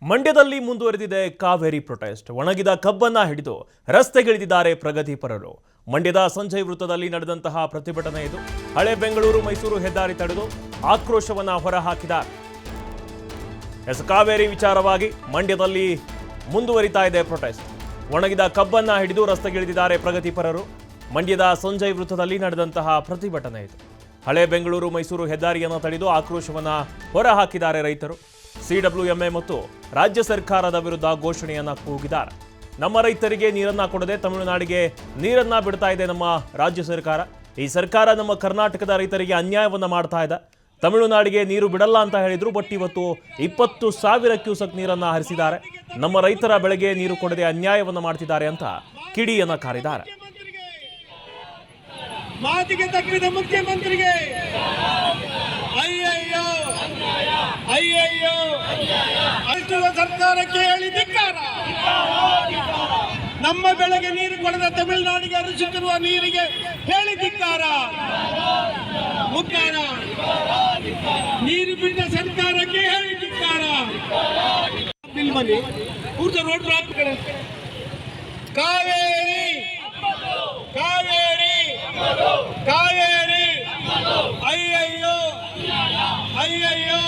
ಮಂಡ್ಯದಲ್ಲಿ ಮುಂದುವರೆದಿದೆ ಕಾವೇರಿ ಪ್ರೊಟೆಸ್ಟ್. ಒಣಗಿದ ಕಬ್ಬನ್ನ ಹಿಡಿದು ರಸ್ತೆಗಿಳಿದಿದ್ದಾರೆ ಪ್ರಗತಿಪರರು. ಮಂಡ್ಯದ ಸಂಜಯ್ ವೃತ್ತದಲ್ಲಿ ನಡೆದಂತಹ ಪ್ರತಿಭಟನೆ ಇದು. ಹಳೆ ಬೆಂಗಳೂರು ಮೈಸೂರು ಹೆದ್ದಾರಿ ತಡೆದು ಆಕ್ರೋಶವನ್ನ ಹೊರಹಾಕಿದ್ದಾರೆ. ಕಾವೇರಿ ವಿಚಾರವಾಗಿ ಮಂಡ್ಯದಲ್ಲಿ ಮುಂದುವರಿತಾ ಇದೆ ಪ್ರೊಟೆಸ್ಟ್. ಒಣಗಿದ ಕಬ್ಬನ್ನ ಹಿಡಿದು ರಸ್ತೆಗಿಳಿದಿದ್ದಾರೆ ಪ್ರಗತಿಪರರು. ಮಂಡ್ಯದ ಸಂಜಯ್ ವೃತ್ತದಲ್ಲಿ ನಡೆದಂತಹ ಪ್ರತಿಭಟನೆ ಇದು. ಹಳೆ ಬೆಂಗಳೂರು ಮೈಸೂರು ಹೆದ್ದಾರಿಯನ್ನು ತಡೆದು ಆಕ್ರೋಶವನ್ನ ಹೊರಹಾಕಿದ್ದಾರೆ ರೈತರು. ಸಿಡಬ್ಲ್ಯೂಎಂಎ ಮತ್ತು ರಾಜ್ಯ ಸರ್ಕಾರದ ವಿರುದ್ಧ ಘೋಷಣೆಯನ್ನ ಕೂಗಿದ್ದಾರೆ. ನಮ್ಮ ರೈತರಿಗೆ ನೀರನ್ನ ಕೊಡದೆ ತಮಿಳುನಾಡಿಗೆ ನೀರನ್ನ ಬಿಡ್ತಾ ಇದೆ ನಮ್ಮ ರಾಜ್ಯ ಸರ್ಕಾರ. ಈ ಸರ್ಕಾರ ನಮ್ಮ ಕರ್ನಾಟಕದ ರೈತರಿಗೆ ಅನ್ಯಾಯವನ್ನ ಮಾಡ್ತಾ ಇದೆ. ತಮಿಳುನಾಡಿಗೆ ನೀರು ಬಿಡಲ್ಲ ಅಂತ ಹೇಳಿದ್ರು, ಬಟ್ ಇವತ್ತು 20,000 ಕ್ಯೂಸೆಕ್ ನೀರನ್ನ ಹರಿಸಿದ್ದಾರೆ. ನಮ್ಮ ರೈತರ ಬೆಳೆಗೆ ನೀರು ಕೊಡದೆ ಅನ್ಯಾಯವನ್ನ ಮಾಡ್ತಿದ್ದಾರೆ ಅಂತ ಕಿಡಿಯನ್ನ ಕಾರಿದ್ದಾರೆ. ಮಾತಿಗೆ ತಪ್ಪಿದ ಮುಖ್ಯಮಂತ್ರಿಗೆ ಅಯ್ಯಯ್ಯೋ ಅಯ್ಯಯ್ಯೋ ಅಷ್ಟುವ ಸರ್ಕಾರಕ್ಕೆ ಹೇಳಿ ಧಿಕ್ಕಾರ. ನಮ್ಮ ಬೆಳೆಗೆ ನೀರು ಕೊಡದ ತಮಿಳುನಾಡಿಗೆ ಹರಿಸುತ್ತಿರುವ ನೀರಿಗೆ ಹೇಳಿ ಧಿಕ್ಕಾರ. ಮುಖ್ಯನ ನೀರು ಬಿಟ್ಟ ಸರ್ಕಾರಕ್ಕೆ ಹೇಳಿ ಧಿಕ್ಕಾರ. ಬಿಲ್ ಬನ್ನಿ ಪೂರ್ತ ರೋಡ್ ಡ್ರಾಪ್ ಕಾವೇರಿ ಕಾವೇರಿ ಕಾವೇರಿ ಅಯ್ಯಯ್ಯೋ ಅಯ್ಯಯ್ಯೋ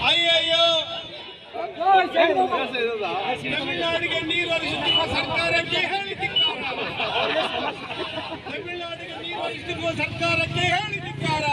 ಅಯ್ಯಯ್ಯೋ ತಮಿಳುನಾಡಿಗೆ ನೀರು ಹರಿಸುತ್ತಿರುವ ಸರ್ಕಾರಕ್ಕೆ ಹೇಳಿ ಧಿಕ್ಕಾರ. ತಮಿಳುನಾಡಿಗೆ ನೀರು ಹರಿಸುತ್ತಿರುವ ಸರ್ಕಾರಕ್ಕೆ ಹೇಳಿ ಧಿಕ್ಕಾರ.